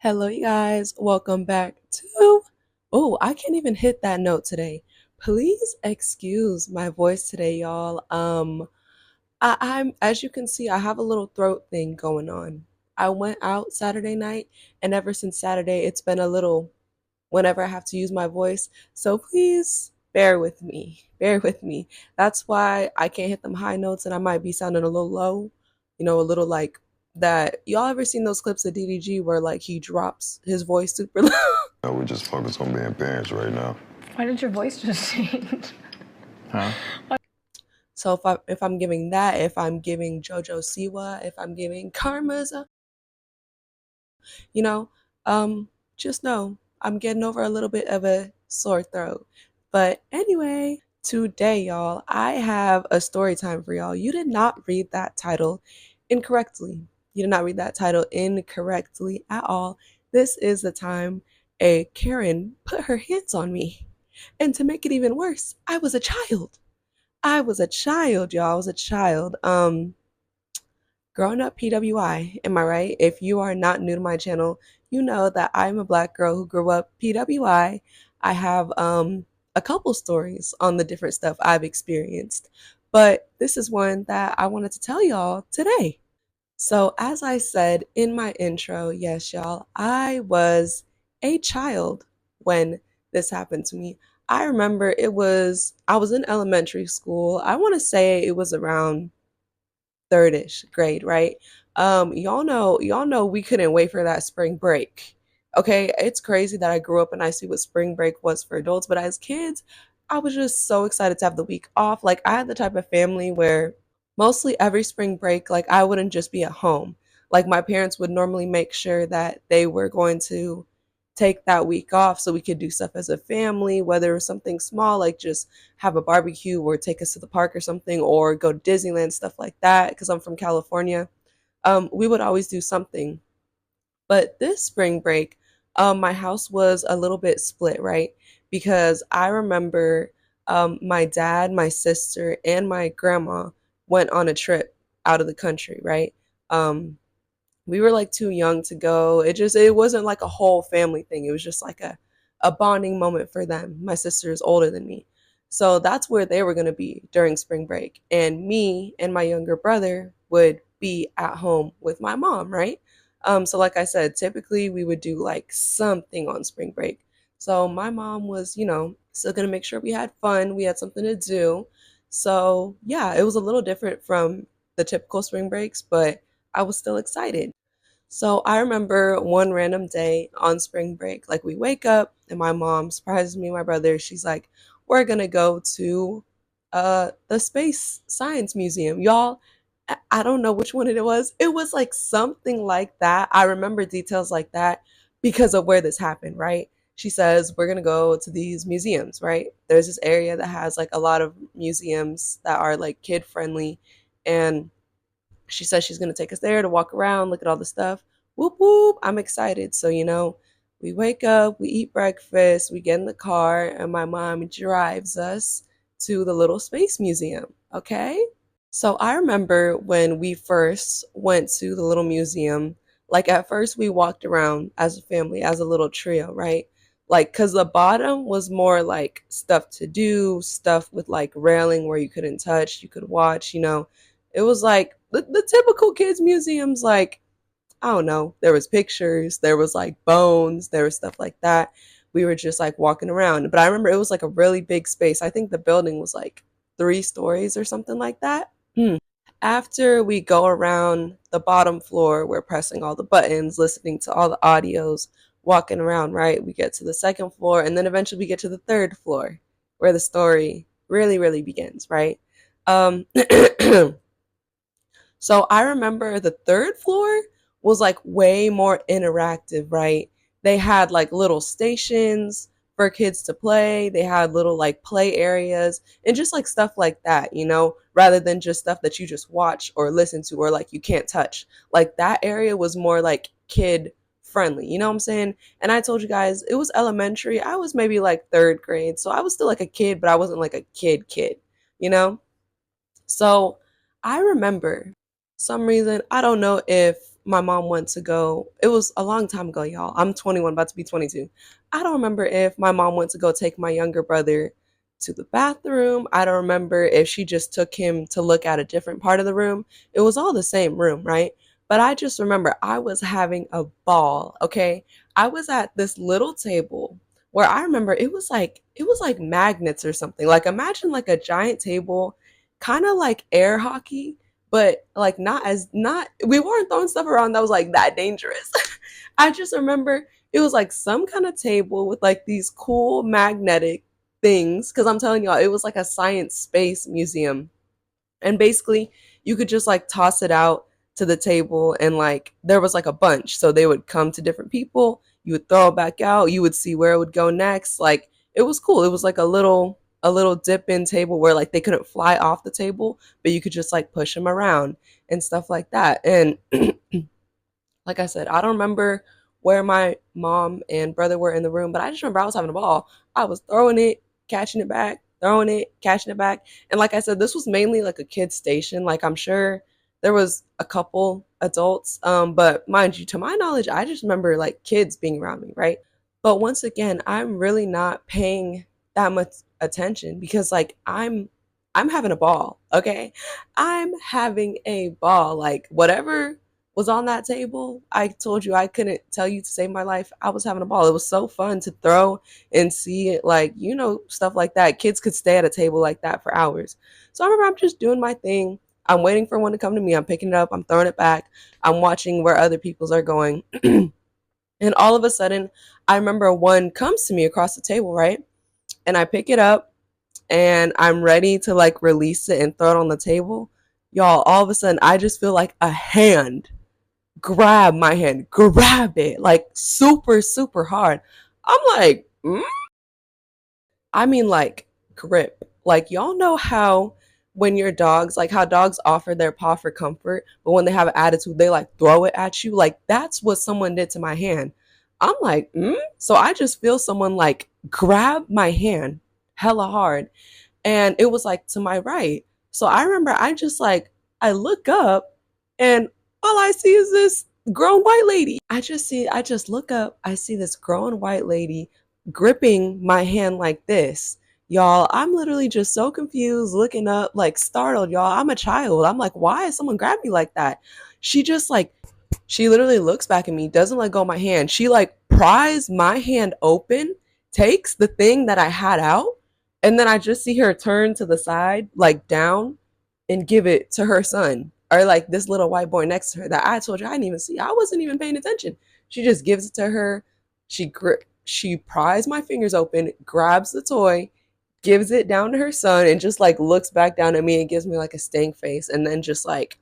Hello, you guys. Welcome back to. Oh, I can't even hit that note today. Please excuse my voice today, y'all. I'm as you can see, I have a little throat thing going on. I went out Saturday night, and ever since Saturday, it's been a little whenever I have to use my voice. So please bear with me. Bear with me. That's why I can't hit them high notes and I might be sounding a little low, a little like that. Y'all ever seen those clips of DDG where like he drops his voice super low? No, we just focus on being parents right now. Why did your voice just change? Huh? So if I'm giving that, if I'm giving JoJo Siwa, if I'm giving Karma's, you know, um, just know I'm getting over a little bit of a sore throat. But anyway, today, y'all, I have a story time for y'all. You did not read that title incorrectly. You did not read that title incorrectly at all. This is the time a Karen put her hands on me. And to make it even worse, I was a child. I was a child, y'all. I was a child. Growing up PWI, am I right? If you are not new to my channel, you know that I'm a black girl who grew up PWI. I have a couple stories on the different stuff I've experienced, but this is one that I wanted to tell y'all today. So, as I said in my intro, yes, y'all, I was a child when this happened to me. I remember I was in elementary school. I want to say it was around third-ish grade, right? Y'all know we couldn't wait for that spring break. Okay, it's crazy that I grew up and I see what spring break was for adults, but as kids, I was just so excited to have the week off. Like I had the type of family where mostly every spring break, like I wouldn't just be at home. Like my parents would normally make sure that they were going to take that week off so we could do stuff as a family, whether it was something small like just have a barbecue or take us to the park or something or go to Disneyland, stuff like that, because I'm from California. We would always do something. But this spring break, my house was a little bit split, right? Because I remember my dad, my sister, and my grandma went on a trip out of the country, right? Um, we were like too young to go. It wasn't like a whole family thing. It was just like a bonding moment for them. My sister is older than me. So that's where they were going to be during spring break. And me and my younger brother would be at home with my mom, right? So like I said, typically we would do like something on spring break. So my mom was, still going to make sure we had fun, we had something to do. So yeah, it was a little different from the typical spring breaks, but I was still excited. So I remember one random day on spring break, like we wake up and my mom surprises me and my brother. She's like, "We're gonna go to the Space Science Museum." Y'all, I don't know which one it was. It was like something like that. I remember details like that because of where this happened, right? She says, "We're gonna go to these museums," right? There's this area that has like a lot of museums that are like kid friendly, and she says she's going to take us there to walk around, look at all the stuff. Whoop, whoop. I'm excited. So, we wake up, we eat breakfast, we get in the car, and my mom drives us to the little space museum. Okay. So I remember when we first went to the little museum, like at first we walked around as a family, as a little trio, right? Like, cause the bottom was more like stuff to do, stuff with like railing where you couldn't touch, you could watch, It was like the typical kids museums, like, I don't know, there was pictures, there was like bones, there was stuff like that. We were just like walking around. But I remember it was like a really big space. I think the building was like 3 stories or something like that. After we go around the bottom floor, we're pressing all the buttons, listening to all the audios, walking around, right? We get to the second floor, and then eventually we get to the third floor where the story really, really begins, right? Um, so I remember the third floor was like way more interactive, right? They had like little stations for kids to play. They had little like play areas and just like stuff like that, rather than just stuff that you just watch or listen to or like you can't touch. Like that area was more like kid friendly, you know what I'm saying? And I told you guys it was elementary. I was maybe like third grade. So I was still like a kid, but I wasn't like a kid, you know? So I remember some reason, I don't know if my mom went to go, it was a long time ago, y'all. I'm 21, about to be 22. I don't remember if my mom went to go take my younger brother to the bathroom. I don't remember if she just took him to look at a different part of the room. It was all the same room, right? But I just remember I was having a ball, okay? I was at this little table where I remember it was like magnets or something. Like imagine like a giant table, kind of like air hockey, but like not we weren't throwing stuff around that was like that dangerous. I just remember it was like some kind of table with like these cool magnetic things because I'm telling y'all it was like a science space museum, and basically you could just like toss it out to the table, and like there was like a bunch, so they would come to different people, you would throw it back out, you would see where it would go next. Like it was cool. It was like a little dip in table where like they couldn't fly off the table, but you could just like push them around and stuff like that. And like I said, I don't remember where my mom and brother were in the room, but I just remember I was having a ball. I was throwing it, catching it back, throwing it, catching it back. And like I said, this was mainly like a kid's station. Like I'm sure there was a couple adults, but mind you, to my knowledge, I just remember like kids being around me, right? But once again, I'm really not paying that much attention because like I'm having a ball, okay? I'm having a ball. Like whatever was on that table, I told you I couldn't tell you to save my life. I was having a ball. It was so fun to throw and see it, like, stuff like that. Kids could stay at a table like that for hours. So I remember I'm just doing my thing. I'm waiting for one to come to me. I'm picking it up. I'm throwing it back. I'm watching where other people's are going. And all of a sudden, I remember one comes to me across the table, right? And I pick it up and I'm ready to like release it and throw it on the table. Y'all, all of a sudden, I just feel like a hand grab my hand, grab it like super, super hard. I'm like, I mean, like, grip. Like, y'all know how when your dogs, like, how dogs offer their paw for comfort, but when they have an attitude, they like throw it at you. Like, that's what someone did to my hand. I'm like, So I just feel someone like grab my hand hella hard, and it was like to my right. So I remember I look up and all I see is this grown white lady. I just look up, I see this grown white lady gripping my hand like this. Y'all, I'm literally just so confused, looking up, like startled, y'all. I'm a child. I'm like, why is someone grab me like that? She just like she literally looks back at me, doesn't let go of my hand. She like pries my hand open, takes the thing that I had out, and then I just see her turn to the side, like down, and give it to her son. Or like this little white boy next to her that I told you I didn't even see. I wasn't even paying attention. She just gives it to her. She pries my fingers open, grabs the toy, gives it down to her son, and just like looks back down at me and gives me like a stank face, and then just like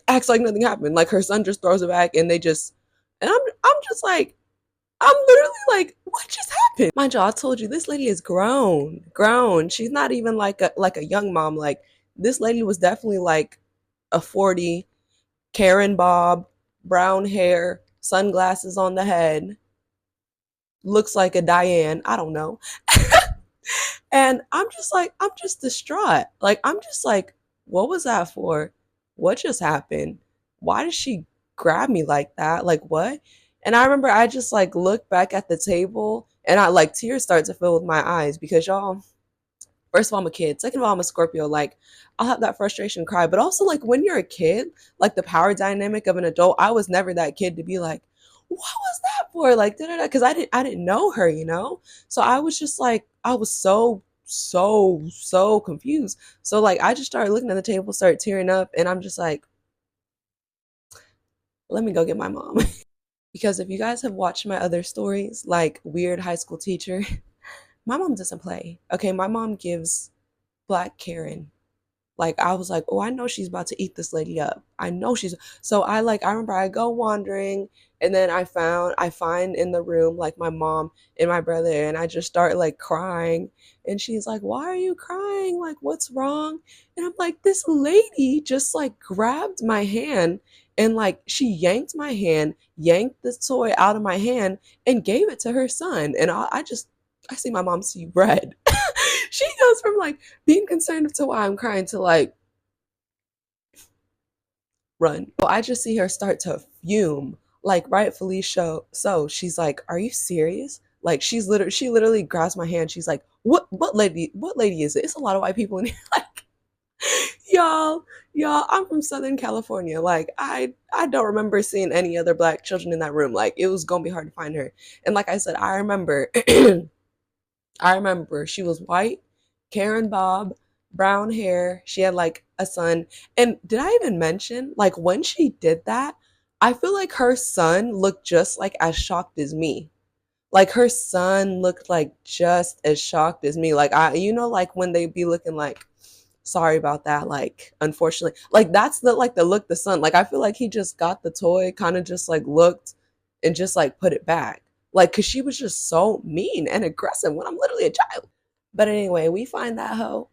acts like nothing happened. Like her son just throws it back, and I'm just like, I'm literally like, what just happened? Mind you, I told you this lady is grown, grown. She's not even like a young mom. Like this lady was definitely like a 40, Karen Bob, brown hair, sunglasses on the head, looks like a Diane. I don't know. And I'm just distraught. Like, I'm just like, what was that for? What just happened? Why did she grab me like that? Like, what? And I remember I just like looked back at the table and I like tears start to fill with my eyes because y'all, first of all, I'm a kid. Second of all, I'm a Scorpio. Like, I'll have that frustration cry. But also, like, when you're a kid, like the power dynamic of an adult, I was never that kid to be like, what was that for? Like, da da da. Because I didn't know her, you know? So I was just like, I was so, so, so confused. So, like, I just started looking at the table, started tearing up. And I'm just like, let me go get my mom. Because if you guys have watched my other stories, like Weird High School Teacher, my mom doesn't play. Okay, my mom gives Black Karen. Like I was like, oh, I know she's about to eat this lady up. I know she's so I remember I go wandering, and then I find in the room like my mom and my brother, and I just start like crying, and she's like, why are you crying? Like what's wrong? And I'm like, this lady just like grabbed my hand, and like she yanked my hand, yanked the toy out of my hand and gave it to her son. And I see my mom see red. She goes from like being concerned to why I'm crying to like, run. So I just see her start to fume, like rightfully so. She's like, "Are you serious?" Like she literally grabs my hand. She's like, what lady is it? It's a lot of white people in here." Like, y'all, I'm from Southern California. Like I don't remember seeing any other black children in that room. Like it was gonna be hard to find her. And like I said, I remember I remember she was white, Karen Bob, brown hair. She had like a son. And did I even mention, like, when she did that, I feel like her son looked just like as shocked as me. Like her son looked like just as shocked as me. Like like when they be looking like, sorry about that, like unfortunately. Like that's the look the son. Like I feel like he just got the toy, kind of just like looked and just like put it back. Like cause she was just so mean and aggressive when I'm literally a child. But anyway, we find that hoe.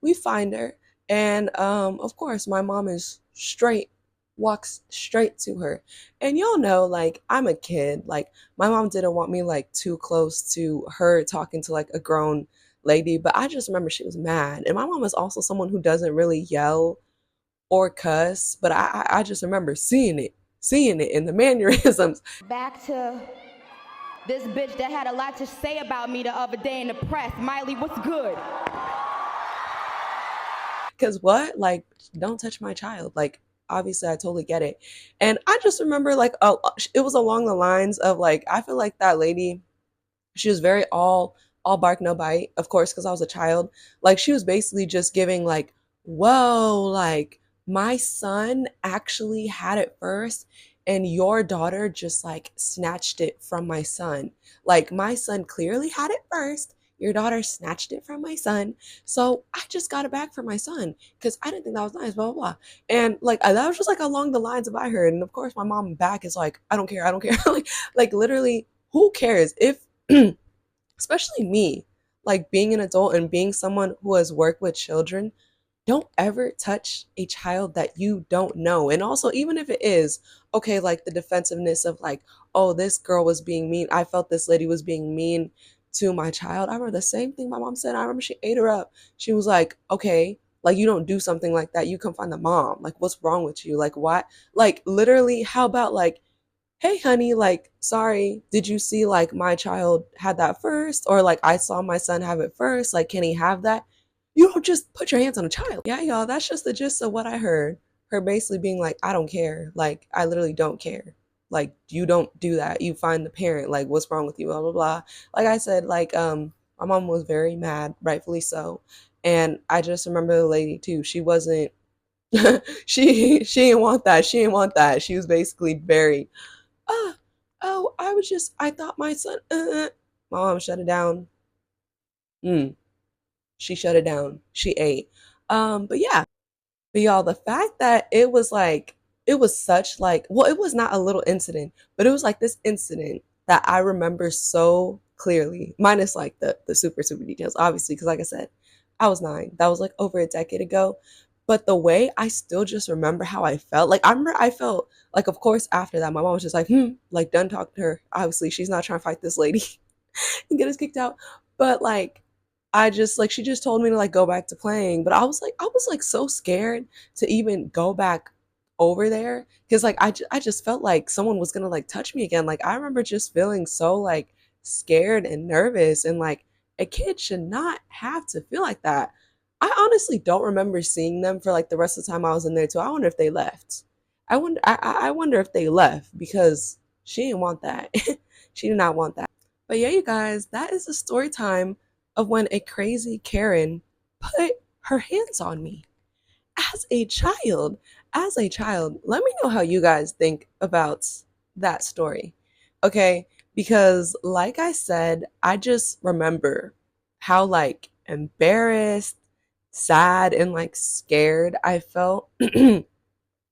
We find her. And of course my mom is straight, walks straight to her. And y'all know, like, I'm a kid. Like my mom didn't want me like too close to her talking to like a grown lady, but I just remember she was mad. And my mom is also someone who doesn't really yell or cuss, but I just remember seeing it in the mannerisms. Back to this bitch that had a lot to say about me the other day in the press. Miley, what's good? Cause what? Like, don't touch my child. Like, obviously, I totally get it. And I just remember, like, it was along the lines of like, I feel like that lady, she was very all bark no bite, of course, because I was a child. Like, she was basically just giving like, whoa, like my son actually had it first, and your daughter just like snatched it from my son. Like, my son clearly had it first. Your daughter snatched it from my son. So I just got it back for my son because I didn't think that was nice, blah, blah, blah. And like, that was just like along the lines of I heard. And of course, my mom back is like, I don't care. I don't care. like literally, who cares if, especially me, like being an adult and being someone who has worked with children, don't ever touch a child that you don't know. And also, even if it is, okay, like the defensiveness of like, oh, this girl was being mean. I felt this lady was being mean to my child. I remember the same thing my mom said. I remember she ate her up. She was like, okay, like you don't do something like that. You come find the mom. Like, what's wrong with you? Like, what? Like, literally, how about like, hey honey, like, sorry, did you see like my child had that first, or like I saw my son have it first, like can he have that? You don't just put your hands on a child. Yeah, y'all, that's just the gist of what I heard. Her basically being like, I don't care, like I literally don't care, like you don't do that, you find the parent, like what's wrong with you, blah blah blah. Like I said, like my mom was very mad, rightfully so. And I just remember the lady too, she wasn't she didn't want that, she didn't want that. She was basically very, ah, oh, I thought my son, My mom shut it down. Mm, she shut it down. She ate. But yeah, but y'all, the fact that it was like, it was such like, well, it was not a little incident, but it was like this incident that I remember so clearly, minus like the super details, obviously, because like I said, I was 9. That was like over a decade ago. But the way I still just remember how I felt, like I remember I felt like, of course, after that, my mom was just like, like done talking to her. Obviously, she's not trying to fight this lady and get us kicked out. But like, I just like, she just told me to like go back to playing. But I was like so scared to even go back over there because like I just felt like someone was gonna like touch me again. Like I remember just feeling so like scared and nervous, and like a kid should not have to feel like that. I honestly don't remember seeing them for like the rest of the time I was in there too. I wonder if they left. I wonder if they left because she didn't want that. She did not want that. But yeah, you guys, that is the story time of when a crazy Karen put her hands on me as a child. As a child, let me know how you guys think about that story. Okay? Because like I said, I just remember how like embarrassed, sad, and like scared I felt.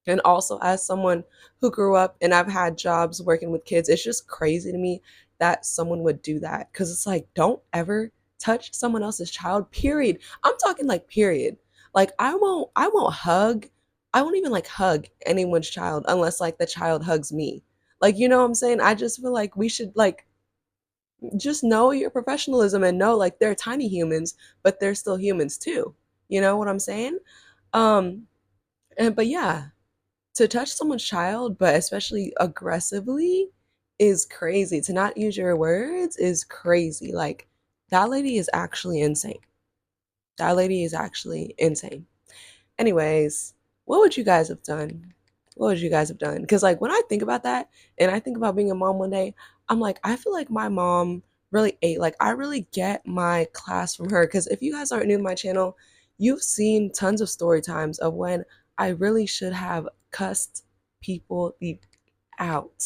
And also, as someone who grew up and I've had jobs working with kids, it's just crazy to me that someone would do that. Because it's like, don't ever touch someone else's child, period. I'm talking like, period. Like, I won't hug, I won't even like hug anyone's child unless like the child hugs me. Like, you know what I'm saying? I just feel like we should like just know your professionalism and know like they're tiny humans, but they're still humans too. You know what I'm saying? Um, but yeah, to touch someone's child, but especially aggressively, is crazy. To not use your words is crazy. Like, that lady is actually insane. That lady is actually insane. Anyways, what would you guys have done? What would you guys have done? Because, like, when I think about that and I think about being a mom one day, I'm like, I feel like my mom really ate. Like, I really get my class from her. Because if you guys aren't new to my channel, you've seen tons of story times of when I really should have cussed people the out.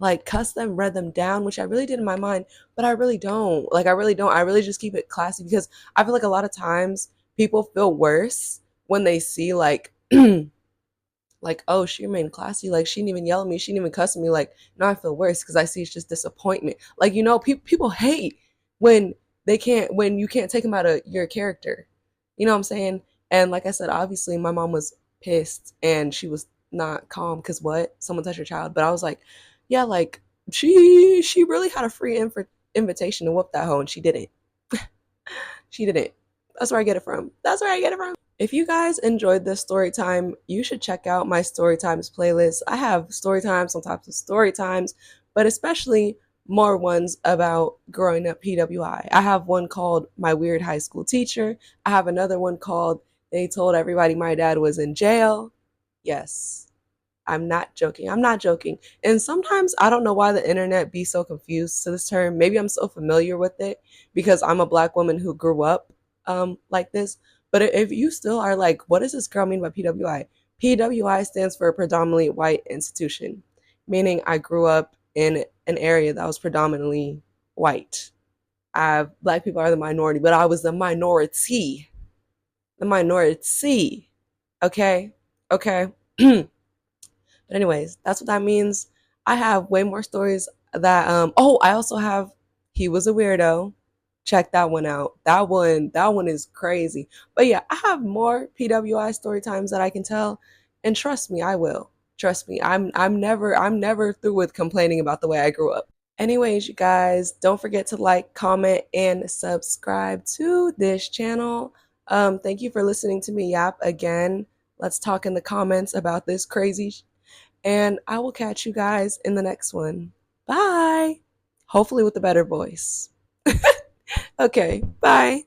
Like, cuss them, read them down, which I really did in my mind, but I really don't. Like, I really don't. I really just keep it classy because I feel like a lot of times people feel worse when they see like like, oh, she remained classy, like she didn't even yell at me, she didn't even cuss at me. Like, now I feel worse because I see it's just disappointment. Like, people hate when when you can't take them out of your character. You know what I'm saying? And like I said, obviously my mom was pissed and she was not calm because what, someone touched her child. But I was like, yeah, like she really had a free invitation to whoop that hoe, and she didn't. She didn't. That's where I get it from. That's where I get it from. If you guys enjoyed this story time, you should check out my story times playlist. I have story times on top of story times, but especially more ones about growing up PWI. I have one called My Weird High School Teacher. I have another one called They Told Everybody My Dad Was in Jail. Yes, I'm not joking. I'm not joking. And sometimes I don't know why the internet be so confused to this term. Maybe I'm so familiar with it because I'm a black woman who grew up like this. But if you still are like, what does this girl mean by PWI? PWI stands for predominantly white institution, meaning I grew up in an area that was predominantly white. Black people are the minority, but I was the minority. The minority. Okay? Okay? But anyways, that's what that means. I have way more stories that oh, I also have He Was a Weirdo. Check that one out. That one is crazy. But yeah, I have more PWI story times that I can tell, and trust me, I will. Trust me. I'm never through with complaining about the way I grew up. Anyways, you guys, don't forget to like, comment, and subscribe to this channel. Thank you for listening to me yap again. Let's talk in the comments about this crazy and I will catch you guys in the next one. Bye. Hopefully with a better voice. Okay, bye.